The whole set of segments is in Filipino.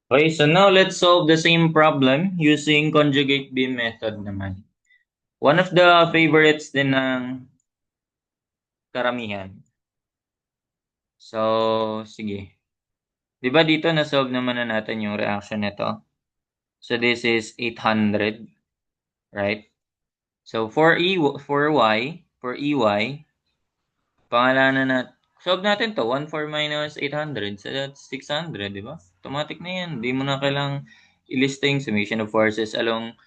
Okay, so now let's solve the same problem using conjugate beam method naman. One of the favorites din ng karamihan. So, sige. Di ba dito na-solve naman na natin yung reaction nito? So, this is 800, right? So, for EY, pangalanan na, solve natin to. 1/4 minus 800. So, that's 600, di ba? Automatic na yan. Di mo na kailang ilista yung summation of forces along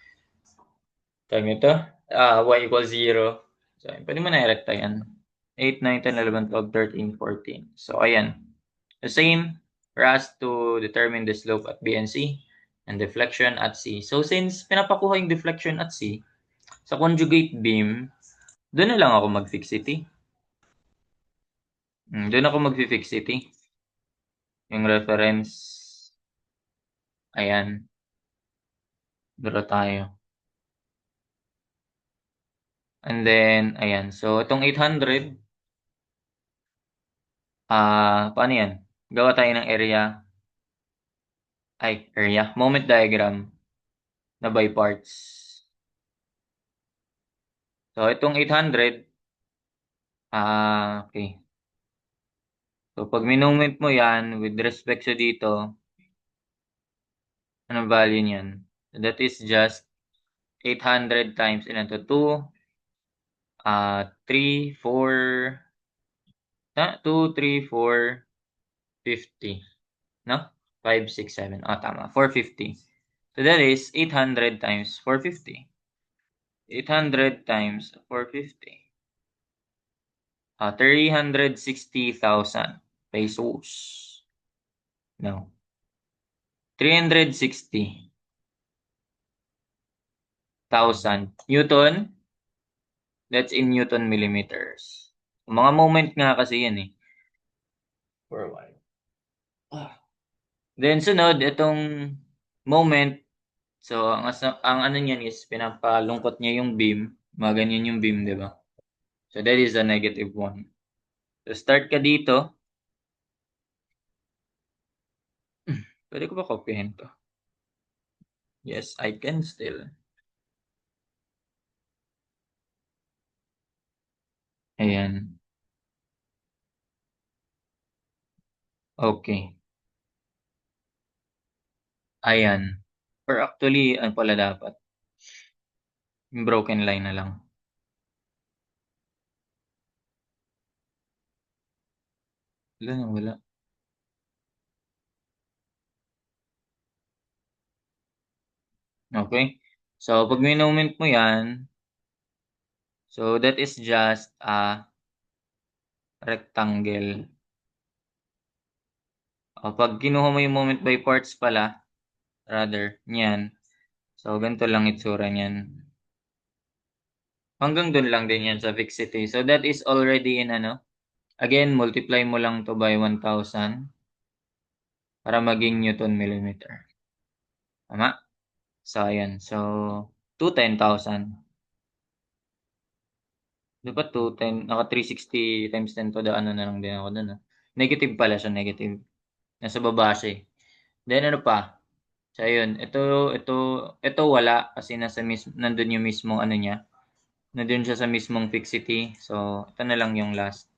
tag nito, y equals 0. So, pwede mo na i-recta yan. 8, 9, 10, 11, 12, 13, 14. So, ayan. The same for us to determine the slope at B and C and deflection at C. So, since pinapakuha yung deflection at C, sa conjugate beam, doon na lang ako mag-fixity. Doon ako mag-fixity. Yung reference, ayan. Draw tayo. And then, ayan. So, itong 800, paano yan? Gawa tayo ng moment diagram na by parts. So, itong 800, okay. So, pag minumit mo yan, with respect sa dito, ano value niyan? So, that is just 800 times ilan to? 2, 3, 4, 2, 3, 4, 50. No? 5, 6, 7. Tama. 450. So, that is 800 times 450. 800 times 450. 360,000 pesos. No. 360,000 Newton. That's in Newton millimeters. Mga moment nga kasi yan eh. For a while. Then sunod, itong moment. So, ang ano niyan is pinapalungkot niya yung beam. Mga ganyan yung beam, di ba? So, that is a -1. So, start ka dito. Pwede ko ba kopyahin to? Yes, I can still. Ayan. Okay. Ayan. Or actually, ano pala dapat? Yung broken line na lang. Wala na, wala. Okay? So, pag moment mo yan, so that is just a rectangle. Pag kinuha mo yung moment by parts pala, rather, yan. So, ganito lang itsura niyan. Hanggang dun lang din yan sa fixity. So, that is already in ano. Again, multiply mo lang to by 1,000 para maging Newton millimeter. Tama? So, ayan. So, 210,000. Dapat 210, naka 360 times 10 to the ano na lang din ako dun. Negative pala siya, negative. Nasa baba siya eh. Then ano pa? So, ayun. Ito wala kasi nandun yung mismong ano niya. Nandun siya sa mismong fixity. So, ito na lang yung last.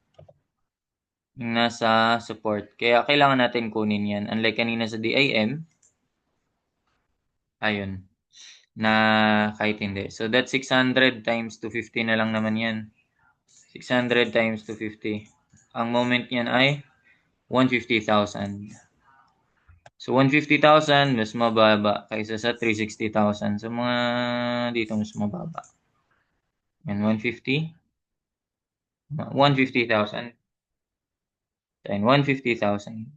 Yung nasa support. Kaya kailangan natin kunin yan. Unlike kanina sa DIM, ayun. Na kahit hindi. So, that's 600 times 250 na lang naman yan. 600 times 250. Ang moment niyan ay 150,000. So, 150,000 mas mababa kaysa sa 360,000. So, mga dito mas mababa. And 150. 150,000. And 150,000.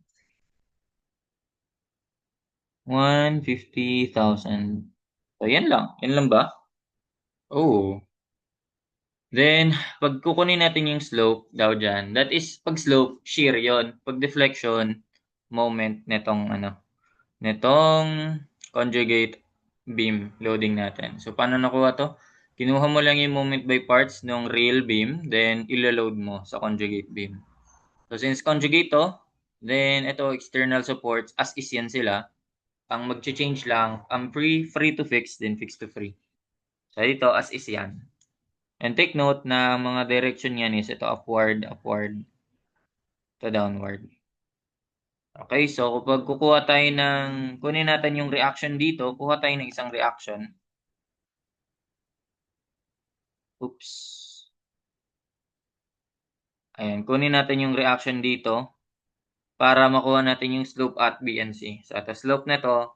150,000. So, yan lang. Yan lang ba? Oh. Then, pag kukunin natin yung slope daw dyan, that is, pag slope, shear yon. Pag deflection, moment netong conjugate beam loading natin. So, paano nakuha to? Kinuha mo lang yung moment by parts ng real beam, then ilaload mo sa conjugate beam. So, since conjugate to, then ito external supports, as is yan sila. Ang mag-change lang, ang free to fixed, then fixed to free. So, dito, as is yan. And take note na mga direction yan is ito, upward, to downward. Okay, so kapag kukuha tayo kunin natin yung reaction dito, kuha tayo ng isang reaction. Oops. Ayan, kunin natin yung reaction dito para makuha natin yung slope at BNC. So, at slope nito,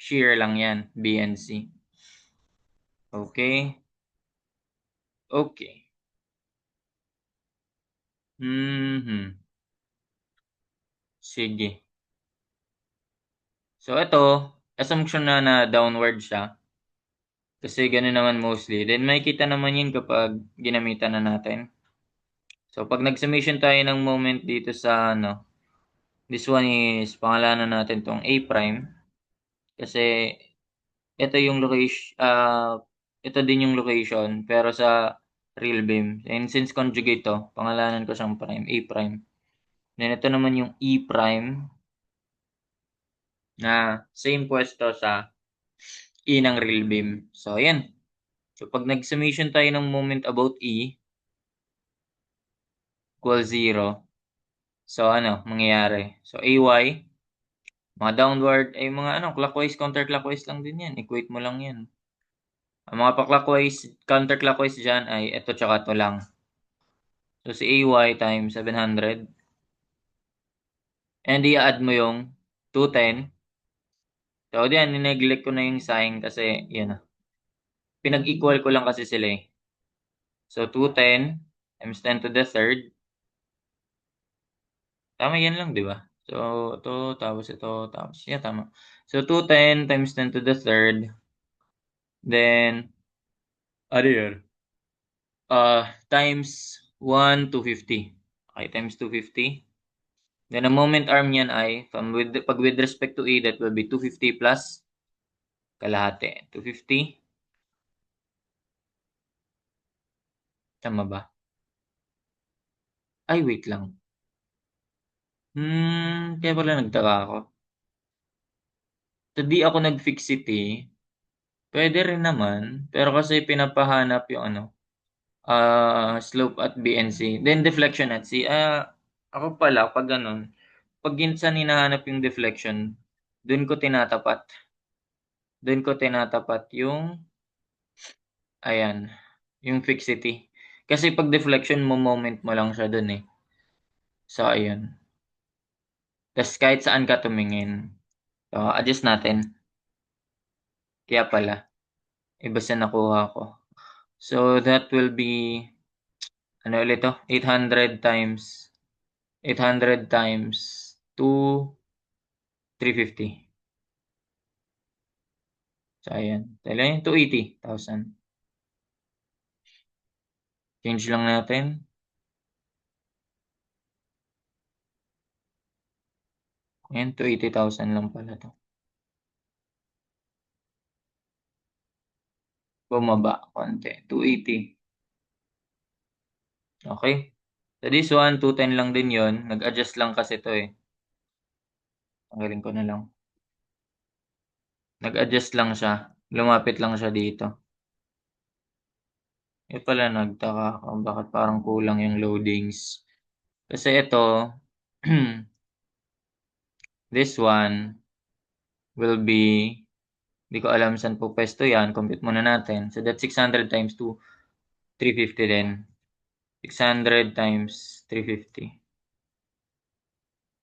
shear lang yan, BNC. Okay. Okay. Sige. So, ito, assumption na downward siya. Kasi gano'n naman mostly. Then, makikita naman yun kapag ginamitan na natin. So, pag nag-summation tayo ng moment dito sa, this one is, pangalanan natin tong A prime. Kasi, ito yung location, ito din yung location, pero sa real beam. And since conjugate to, pangalanan ko siyang prime, A prime. Then, ito naman yung E prime, na same pwesto sa E ng real beam. So, ayan. So, pag nag-summation tayo ng moment about E equals 0, so mangyayari? So, AY, mga downward, ay mga clockwise, counterclockwise lang din yan. Equate mo lang yan. Ang mga pa-clockwise, counterclockwise dyan ay ito tsaka ito lang. So, si AY times 700. And i-add mo yung 210. So, diyan, nineglect ko na yung sign kasi, yan pinag-equal ko lang kasi sila eh. So, 210 times 10 to the third. Tama yan lang, di ba? So, ito, tapos, yeah, tama. So, 210 times 10 to the third. Then, ano yun? Times 1 to 50. Okay, times 250. Then, ang moment arm niyan ay, pag with respect to E, that will be 250 plus kalahati. 250. Tama ba? Ay, wait lang. Kaya pala nagtaka ako. So, di ako nag-fixity. Pwede rin naman. Pero kasi pinapahanap yung slope at BNC. Then deflection at C. Ako pala, pag ganun, pag ginsan hinahanap yung deflection, dun ko tinatapat. Dun ko tinatapat yung, ayan, yung fixity. Kasi pag deflection mo, moment mo lang siya dun eh. So, ayun. Tapos kahit saan ka tumingin. So, adjust natin. Kaya pala, iba sa nakuha ko. So, that will be, ano ulit to? 800 times 2, 350. So, ayan. Tala yun, 280,000. Change lang natin. Ayan, 280,000 lang pala to. Bumaba konti. 280. Okay. So, this one, 210 lang din yon. Nag-adjust lang kasi to eh. Tanggalin ko na lang. Nag-adjust lang siya. Lumapit lang siya dito. Pala nagtaka ako bakit parang kulang yung loadings. Kasi ito, this one will be, di ko alam saan po pwesto yan. Compute muna natin. So that's 600 times 2, 350 din. 600 times 350.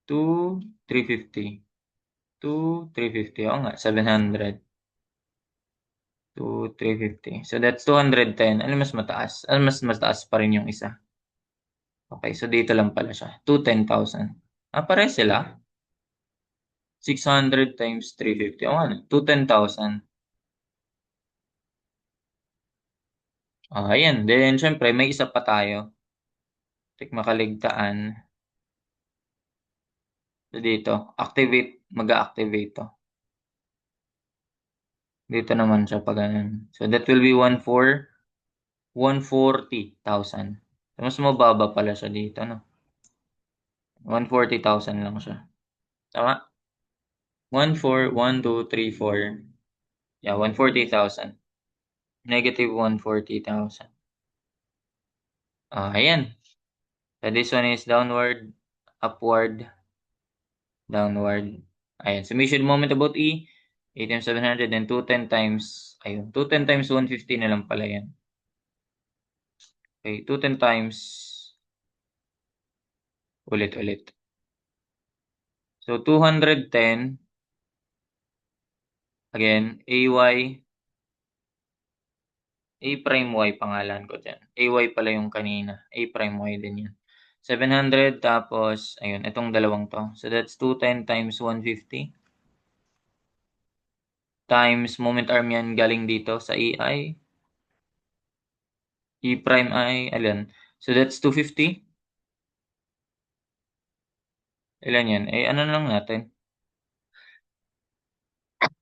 2, 350. 2, 350. Oo nga, 700. 2, 350. So that's 210. Ano mas mataas? Ano mas mataas pa rin yung isa? Okay, so dito lang pala siya. 210,000. Pare sila. 600 times 350. O ano? 210,000. Ayan. Then, syempre, may isa pa tayo. Tik makaligtaan. So, dito. Activate. Mag-activate to. Dito naman siya pag ganun. So, that will be 140,000. So, mas mababa pala siya dito, no? 140,000 lang siya. Tama? 1, 4, 1, 2, 3, 4. Yeah, 140,000. Negative 140,000. Ayan. So this one is downward, upward, downward. Ayan. Summation moment about E, 8 times 700 and 210 times, ayun, 210 times 150 na lang pala yan. Okay, 210 times, ulit-ulit. So 210, again, AY, A prime Y pangalan ko dyan. AY pala yung kanina. A prime Y din yan. 700 tapos, ayun, itong dalawang to. So that's 210 times 150 times moment arm yan galing dito sa EI. E prime I, alin? So that's 250. Ilan yan? Eh, ano na lang natin?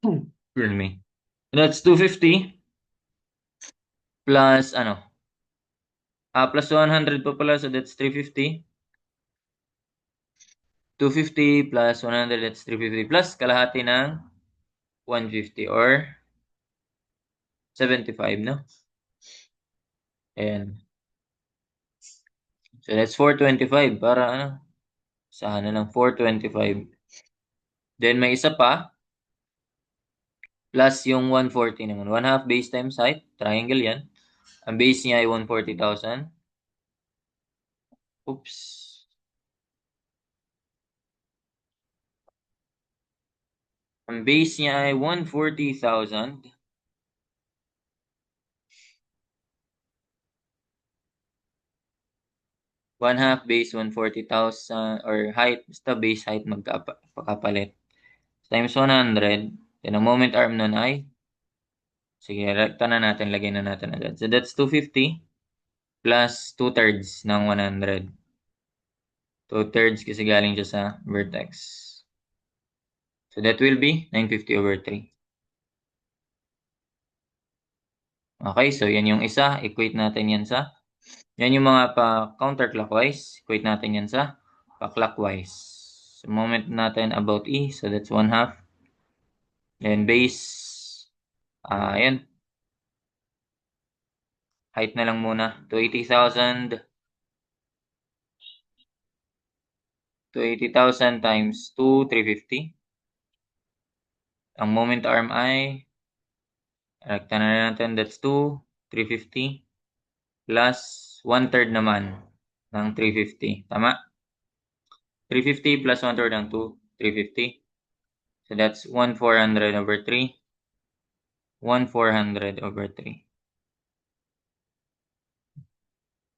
Pardon me. That's 250 plus, ano? Plus 100 pa pala, so that's 350. 250 plus 100, that's 350 plus kalahati ng 150 or 75, no? Ayan. So that's 425 para ano? Saan na lang 425. Then may isa pa plus yung 140 naman. 1 half base times height. Triangle yan. Ang base niya ay 140,000. Oops. Ang base niya ay 140,000. 1 half base 140,000 or height. Basta base height magkakapalit. Times 100. Then ang moment arm nun ay sige, rekta na natin. Lagay na natin agad. So that's 250 plus 2/3 ng 100. 2/3 kasi galing siya sa vertex. So that will be 950 over 3. Okay, so yan yung isa. Equate natin yan sa, yan yung mga pa counterclockwise. Equate natin yan sa pa clockwise. So moment natin about E, so that's 1 half. Then base, yan. Height na lang muna. 280,000. 280,000 times 2, 350. Ang moment arm ay, rekta na natin, that's 2, 350. Plus 1/3 naman ng 350. Tama? 350 plus 1/3 ng 2, 350. So that's 1,400 over 3. 1,400 over 3.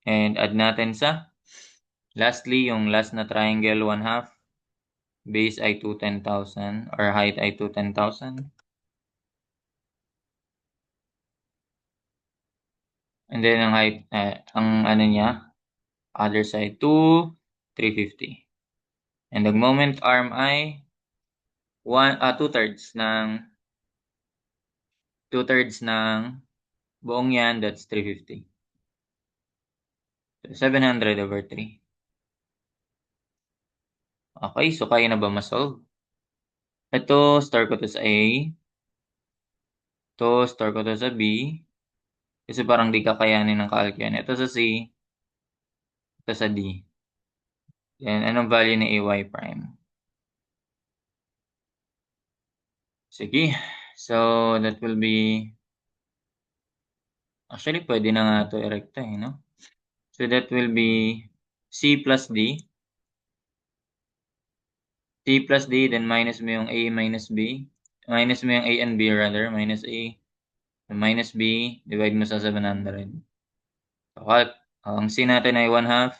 And add natin sa, lastly, yung last na triangle, 1 half. Base ay 210,000 or height ay 210,000. And then ang height, ang ano niya, other side, 2, 350. And the moment arm ay 2/3 ng 2/3 ng buong yan, that's 350. So 700 over 3. Okay, so kaya na ba ma-solve? Ito, store ko to sa A. Ito, store ko to sa B. Kasi parang di kakayanin ng calc yan. Ito sa C. Ito sa D. Then, anong value ni AY prime? Sige. So, that will be, actually, pwede na nga ito erekta eh, no? So, that will be C plus D. C plus D, then minus mo yung A minus B. Minus mo yung A and B rather. Minus A. Minus B, divide mo sa 700. So, ang C natin ay 1 half.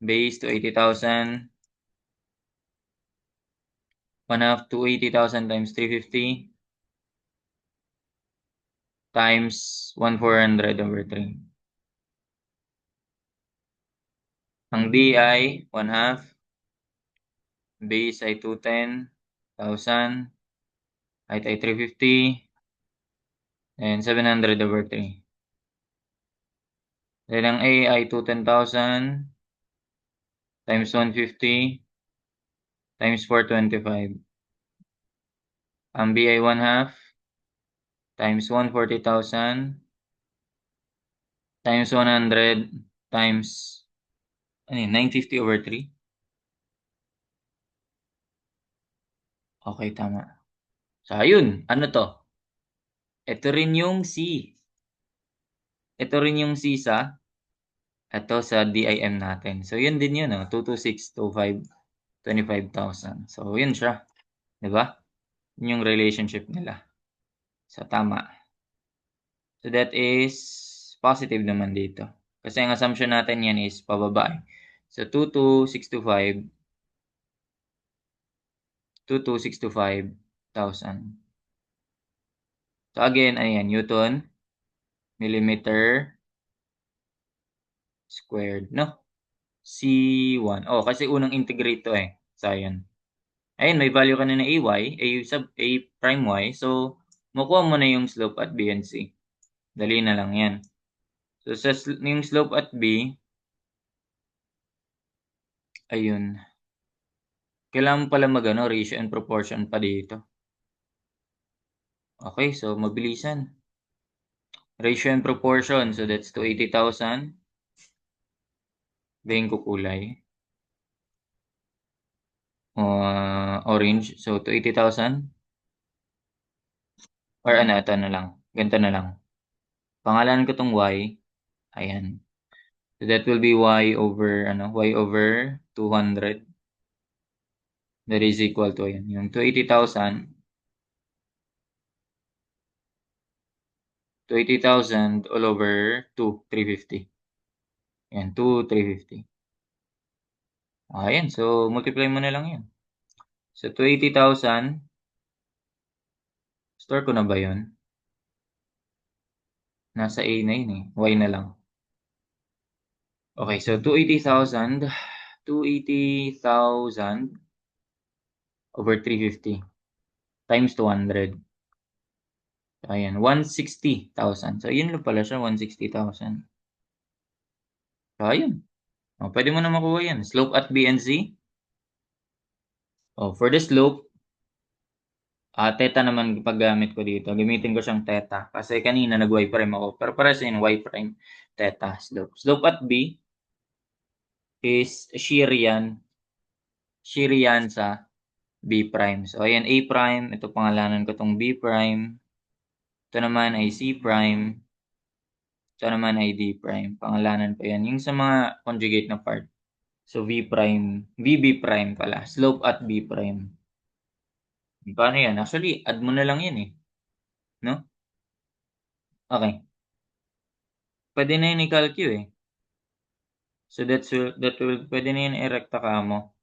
Base to 80,000. 1 half to 80,000 times 350 times 1,400 over 3. Ang D ay 1 half. Base ay 210,000. Height ay 350. And 700 over 3. Then ang A ay 210,000 times 150 times 425. Ang BI 1/2 times 140,000 times 100 times 950/3. Okay, tama. So, ayun. Ano to? Ito rin yung C. Ito rin yung C ito sa DIM natin. So, yun din yun. 22625 25,000. So, yun siya. Diba? Yun yung relationship nila. So, tama. So, that is positive naman dito. Kasi ang assumption natin yan is pababa. So, 22625,000. So, again, ayan, Newton, millimeter squared, no? C1. Oh, kasi unang integrate to eh. So, ayan. Ayun, may value ka na ng A sub A prime Y. So, makuha mo na yung slope at B and C. Dali na lang yan. So, yung slope at B, ayun. Kailangan pala ratio and proportion pa dito. Okay, so mabilisan. Ratio and proportion. So, that's 280,000. Bahin ko kulay. Orange. So, 280,000. Or ano, ito na lang. Ganito na lang. Pangalan ko tong Y. Ayan. So, that will be Y over 200. That is equal to, ayan, yung 280,000. 280,000 all over 2, 350. Ayan, 2, 350. Ayan, so multiply mo na lang yan. So, 280,000. Store ko na ba yun? Nasa A na yun eh. Y na lang. Okay, so 280,000. 280,000 over 350 times 200. So, ayan, 160,000. So, yun lang pala siya, 160,000. So, ayun. Pwede mo na makuha yan. Slope at B and C. For the slope, theta naman paggamit ko dito. Gamitin ko siyang theta. Kasi kanina nag-y prime ako. Pero para sa y prime, theta, slope. Slope at B is shear yan. Shear yan sa B prime. So, ayan, A prime. Ito pangalanan ko tong B prime. Ito naman ay C prime. Ito naman ay D prime. Pangalanan pa yan. Yung sa mga conjugate na part. So, V prime. VB prime pala. Slope at B prime. Paano yan? Actually, add mo na lang yan eh. No? Okay. Pwede na yun i-calcu eh. So, pwede na yun i-recta ka mo.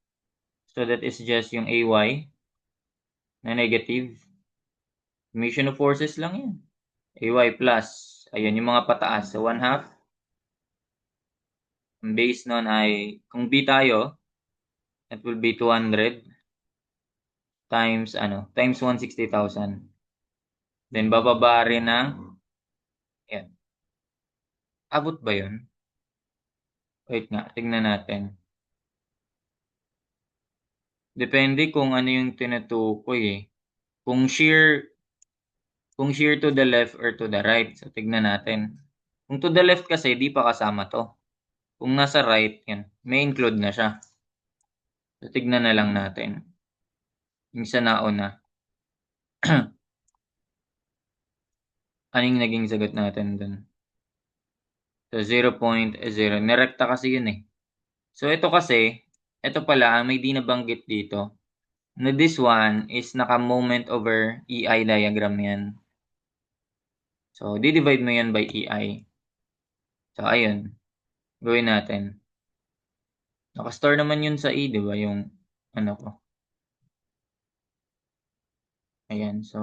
So, that is just yung AY na negative. Summation of forces lang yan. AY plus. Ayun, yung mga pataas. So, 1/2. Ang base nun ay, kung B tayo, it will be 200 times 160,000. Then, bababa rin ng, yan. Abot ba yun? Wait nga, tingnan natin. Depende kung ano yung tinutukoy eh. Kung shear to the left or to the right. So, tignan natin. Kung to the left kasi, di pa kasama to. Kung nasa right, yan, may include na siya. So, tignan na lang natin. Yung sa nauna. Anong naging sagot natin dun? So, 0.0. Nirekta kasi yun eh. So, ito pala, may di nabanggit dito. Na this one is naka-moment over EI diagram yan. So, di-divide mo yan by EI. So, ayun. Gawin natin. Naka-store naman yun sa E, di ba? Yung ano ko. Ayan. So,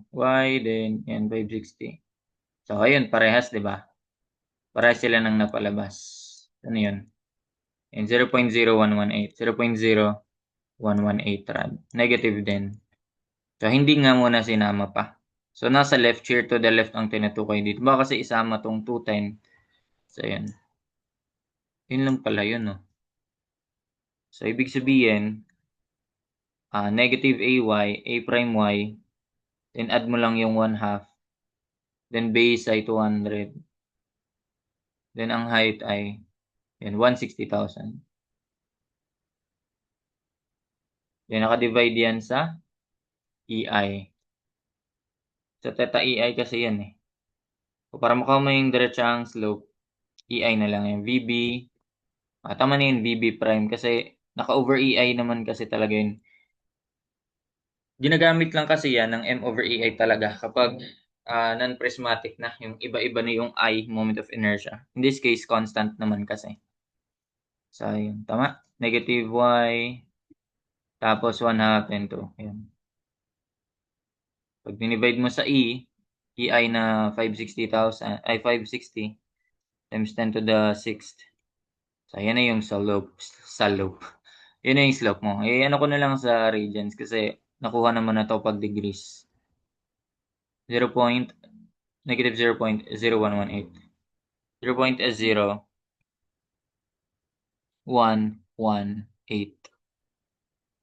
Y, then, yan, 560. So, ayun, parehas, di ba? Parehas sila nang napalabas. Ano yun? And 0.0118. 0.0118 rad. Negative din. So, hindi nga muna sinama pa. So, nasa left, shear to the left ang tinutukoy dito. Baka kasi isama tong 2 times. So, ayan. Yun lang pala yun, no? So, ibig sabihin, negative AY, A prime Y, Then add mo lang yung 1/2. Then base ay 200. Then ang height ay yan, 160,000. Then naka-divide yan sa EI. Sa theta EI kasi yan eh. So, para makuha mo yung diretsahang slope, EI na lang yung VB. Tama na yun, VB prime kasi naka-over EI naman kasi talaga yun. Ginagamit lang kasi yan ng M over EI talaga kapag non-prismatic na. Yung iba-iba na yung I, moment of inertia. In this case, constant naman kasi. So, yun. Tama? Negative Y, tapos 1/2 and 2. Yun. Pag dinivide mo sa EI na 560,000, ay 560 times 10 to the 6th. So, yan na yung slope. Yun na yung slope mo. Eh, ano ko na lang sa radians kasi nakuha naman na to pag degrees. 0. Negative 0.0118. 0.0118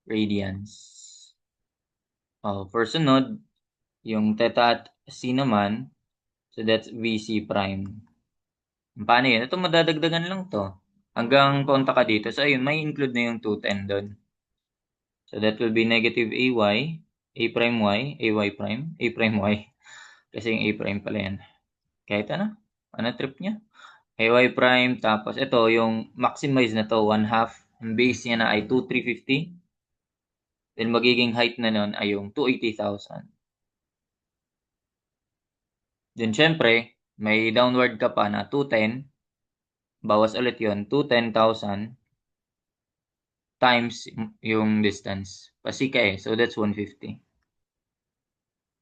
radians. For sunod, yung theta at C naman, so that's VC prime. Paano yun? Ito madadagdagan lang to. Hanggang punta ka dito. So, ayun, may include na yung 210 doon. So, that will be negative AY, A prime Y, AY prime, A prime Y. Kasi yung A prime pala yan. Kahit ano? Ano trip niya? AY prime, tapos ito, yung maximize na to, 1/2. Ang base niya na ay 2,350. Then, magiging height na nun ay yung 280,000. Then, syempre, may downward ka pa na 210. Bawas ulit yun, 210,000 times yung distance. Pasika eh. So, that's 150.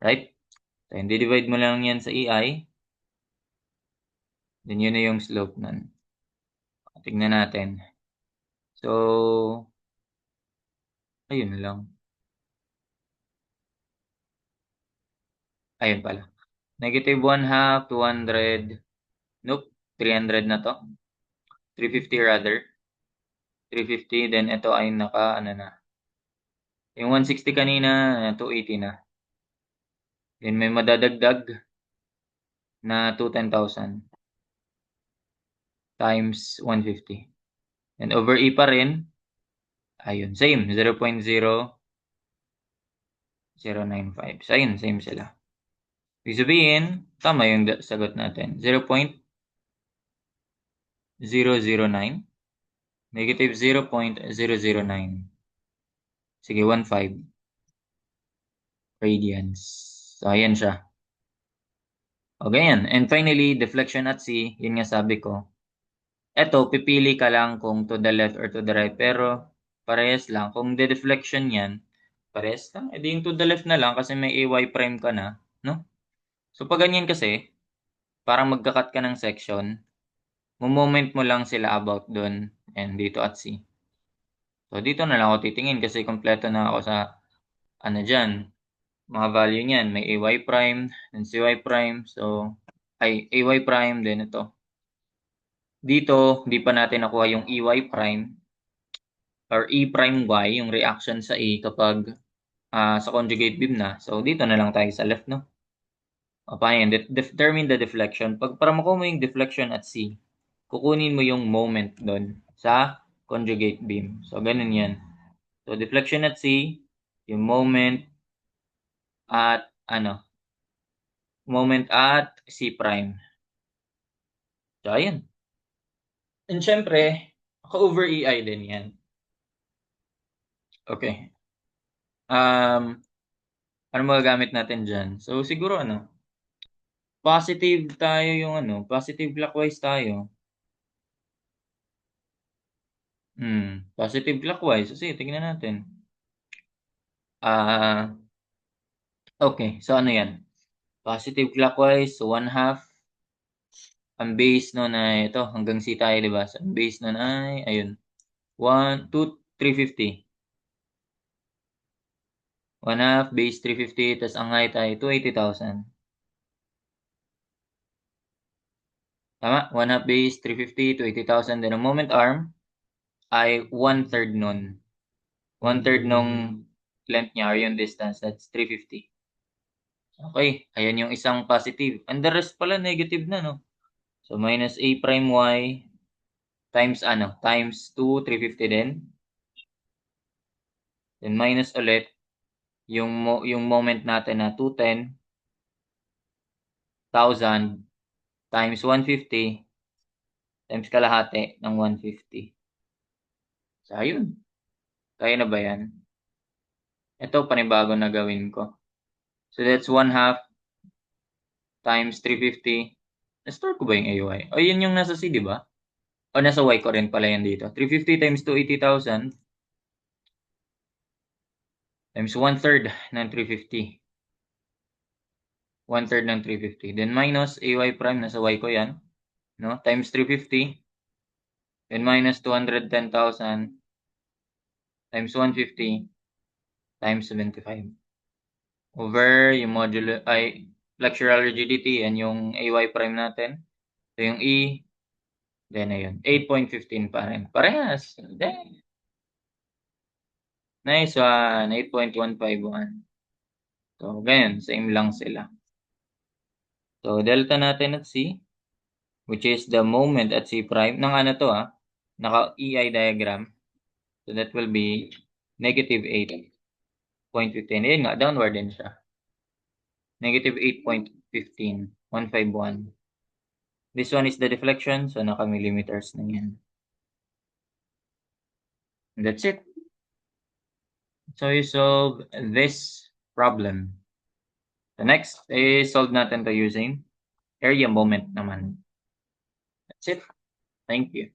Right? So, hindi divide mo lang yan sa EI. Then, yun na yung slope nun. Tignan natin. So, ayun lang. Ayun pala. Negative 1/2, 200. Nope. 300 na to. 350 rather. 350. Then, ito ay ano na. Yung 160 kanina, 280 na. Then, may madadagdag na 210,000 times 150. And over E pa rin. Ayun, same. 0.0095. So, ayun, same sila. Ibig sabihin, tama yung sagot natin. 0.009. Negative 0.009. Sige, 1.5 radians. So, ayan siya. Okay, yan. And finally, deflection at C, yun nga sabi ko. Eto, pipili ka lang kung to the left or to the right. Pero, parehas lang. Kung de-deflection yan, parehas lang. E di yung to the left na lang kasi may AY prime ka na. No? So, pag ganyan kasi, parang magkakat ka ng section, moment mo lang sila about dun and dito at C. So, dito na lang ako titingin kasi kompleto na ako sa ano dyan. Mga value niyan. May AY prime, then CY prime. So, ay, AY prime, then ito. Dito, hindi pa natin nakuha yung EY prime or E prime Y, yung reaction sa E kapag sa conjugate beam na. So, dito na lang tayo sa left, no? O, paano yan? Determine the deflection. Para makuha mo yung deflection at C, kukunin mo yung moment doon sa conjugate beam. So, ganun yan. So, deflection at C, yung moment at, moment at C prime. So, ayun. And syempre, over EI din yan. Okay. Ano magagamit natin dyan? So, siguro positive tayo yung positive clockwise tayo. Positive clockwise. Kasi, tingnan natin. Okay. So, ano yan? Positive clockwise, so 1/2. Ang base nun ay ito, hanggang C tayo, di ba? So, ang base nun ay, ayun, 1, 2, 350. 1/2, base 350, tas ang height ay 280,000. Tama? 1/2 base, 350, 280,000. Then, ang moment arm ay 1/3 nun. 1/3 nung length niya or yung distance, that's 350. Okay, ayan yung isang positive. And the rest pala negative na, no? So, minus a prime y times times 2, 350 din. Then minus ulit yung moment natin na 210,000 times 150 times kalahati ng 150. So, ayun. Kaya na ba yan? Ito, panibago na gawin ko. So, that's 1/2 times 350. Na-store ko ba yung AY? O, yun yung nasa C, di ba? O, nasa Y ko rin pala yan dito. 350 times 280,000 times 1/3 ng 350. 1/3 ng 350. Then minus AY prime, nasa Y ko yan. No? Times 350. Then minus 210,000 times 150 times 75. Over yung modulo, flexural rigidity, yan yung AY prime natin. So yung E, then ayun, 8.15 pa rin. Parehas. Then, nice one, 8.151. So, ganyan, same lang sila. So, delta natin at C, which is the moment at C prime, naka-EI diagram. So, that will be negative 8.15. Ayun nga, downward din siya. Negative 8.15, 151. This one is the deflection, so naka-millimeters na yan. And that's it. So, you solve this problem. The next is solve natin to using area moment naman. That's it. Thank you.